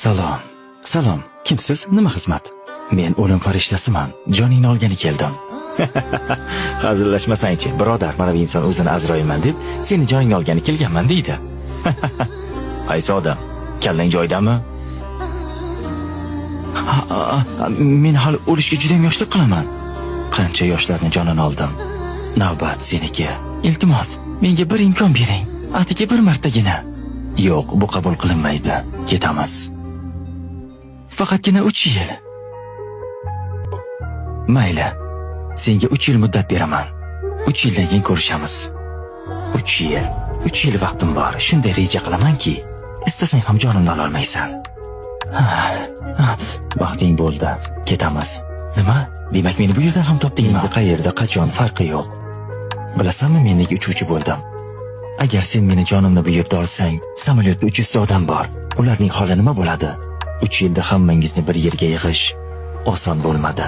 Salom. Salom. Kimsiz? Nima xizmat? Men o'lim farishtasiman. Joningni olgani keldim. Hazillashmasangchi, birodar, mana bu inson o'zini Azroilman deb seni joningni olgani kelganman deydi. Qaysi odam? Kallang joyidami? Men hali o'lishga juda ham yoshlik qilaman. Qancha yoshlarni jonini oldim. Navbat seniki. Iltimos, menga bir imkon bering. Atigi bir martagina. Yo'q, bu qabul qilinmaydi. Ketamiz. Faqatgina 3 yil. Mayli. Senga 3 yil muddat beraman. 3 yildan keyin ko'rishamiz. 3 yil. 3 yil vaqtim bor. Shunday reja qilamanki, istasang ham jonimni ola olmaysan. Vaqting bo'ldi. Ketamiz. Nima? Demak meni bu yerdan ham topdingmi? Qayerda, qachon farqi yo'q. Bilasanmi, men nega uchuvchi bo'ldim? Agar sen meni jonimni bu yerda olsang, samolyotda 300 ta odam bor. Ularning holi nima bo'ladi? 3 yilda hammangizni bir yerga yig'ish oson bo'lmadi.